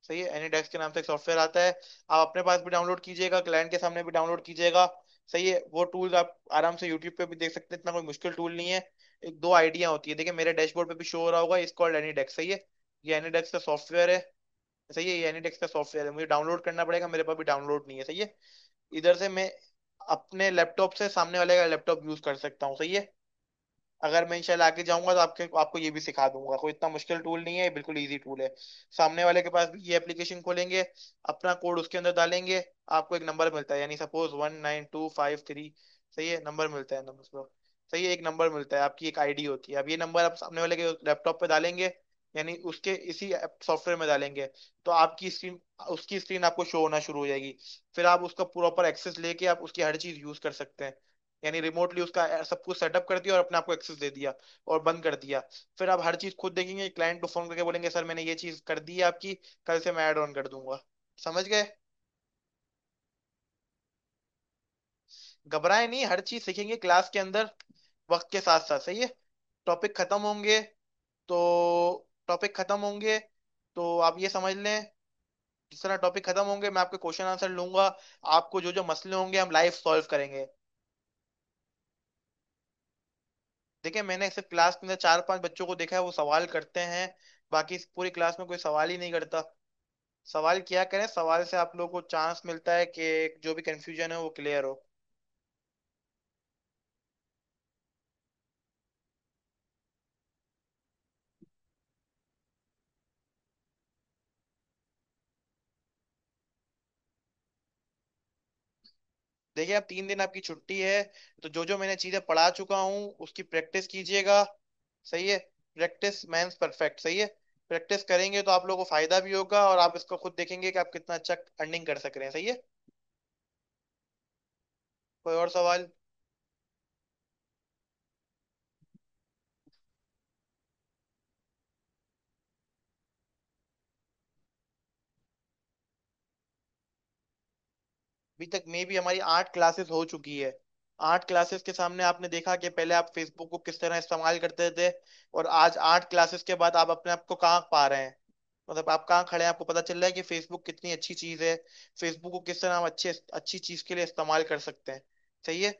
सही है, एनीडेक्स के नाम से एक सॉफ्टवेयर आता है। आप अपने पास भी डाउनलोड कीजिएगा, क्लाइंट के सामने भी डाउनलोड कीजिएगा। सही है, वो टूल आप आराम से यूट्यूब पे भी देख सकते हैं, इतना कोई मुश्किल टूल नहीं है। एक दो आइडिया होती है, देखिए मेरे डैशबोर्ड पे भी शो हो रहा होगा, इस कॉल्ड एनीडेक्स। सही है, ये एनीडेक्स का सॉफ्टवेयर है। सही है, ये एनीडेक्स का सॉफ्टवेयर है, मुझे डाउनलोड करना पड़ेगा, मेरे पास भी डाउनलोड नहीं है। सही है, इधर से मैं अपने लैपटॉप से सामने वाले का लैपटॉप यूज कर सकता हूँ। सही है, अगर मैं इंशाल्लाह आगे जाऊंगा तो आपके आपको ये भी सिखा दूंगा। कोई इतना मुश्किल टूल नहीं है, ये बिल्कुल इजी टूल है। सामने वाले के पास भी ये एप्लीकेशन खोलेंगे, अपना कोड उसके अंदर डालेंगे, आपको एक नंबर मिलता है, यानी सपोज 19253। सही है, नंबर मिलता है, नंबर। सही है, एक नंबर मिलता है, आपकी एक आईडी होती है। अब ये नंबर आप सामने वाले के लैपटॉप पे डालेंगे, यानी उसके इसी सॉफ्टवेयर में डालेंगे, तो आपकी स्क्रीन, उसकी स्क्रीन आपको शो होना शुरू हो जाएगी। फिर आप उसका प्रॉपर एक्सेस लेके आप उसकी हर चीज यूज कर सकते हैं। यानी रिमोटली उसका सब कुछ सेटअप कर दिया और अपने आप को एक्सेस दे दिया और बंद कर दिया। फिर आप हर चीज खुद देखेंगे, क्लाइंट को फोन करके बोलेंगे सर मैंने ये चीज कर दी है आपकी, कल से मैं ऐड ऑन कर दूंगा। समझ गए? घबराए नहीं, हर चीज सीखेंगे क्लास के अंदर वक्त के साथ साथ। सही है, टॉपिक खत्म होंगे तो टॉपिक खत्म होंगे तो आप ये समझ लें, जिस तरह टॉपिक खत्म होंगे मैं आपके क्वेश्चन आंसर लूंगा, आपको जो जो मसले होंगे हम लाइव सॉल्व करेंगे। देखिए, मैंने सिर्फ क्लास के अंदर चार पांच बच्चों को देखा है वो सवाल करते हैं, बाकी इस पूरी क्लास में कोई सवाल ही नहीं करता। सवाल किया करें, सवाल से आप लोगों को चांस मिलता है कि जो भी कंफ्यूजन है वो क्लियर हो। देखिए, अब 3 दिन आपकी छुट्टी है, तो जो जो मैंने चीजें पढ़ा चुका हूँ उसकी प्रैक्टिस कीजिएगा। सही है, प्रैक्टिस मैंस परफेक्ट। सही है, प्रैक्टिस करेंगे तो आप लोगों को फायदा भी होगा और आप इसको खुद देखेंगे कि आप कितना अच्छा अर्निंग कर सक रहे हैं। सही है, कोई और सवाल? अभी तक में भी हमारी 8 क्लासेस हो चुकी है। 8 क्लासेस के सामने आपने देखा कि पहले आप फेसबुक को किस तरह इस्तेमाल करते थे, और आज 8 क्लासेस के बाद आप अपने आप को कहाँ पा रहे हैं। मतलब आप कहाँ खड़े हैं, आपको पता चल रहा है कि फेसबुक कितनी अच्छी चीज है, फेसबुक को किस तरह हम अच्छे अच्छी चीज के लिए इस्तेमाल कर सकते हैं। सही है,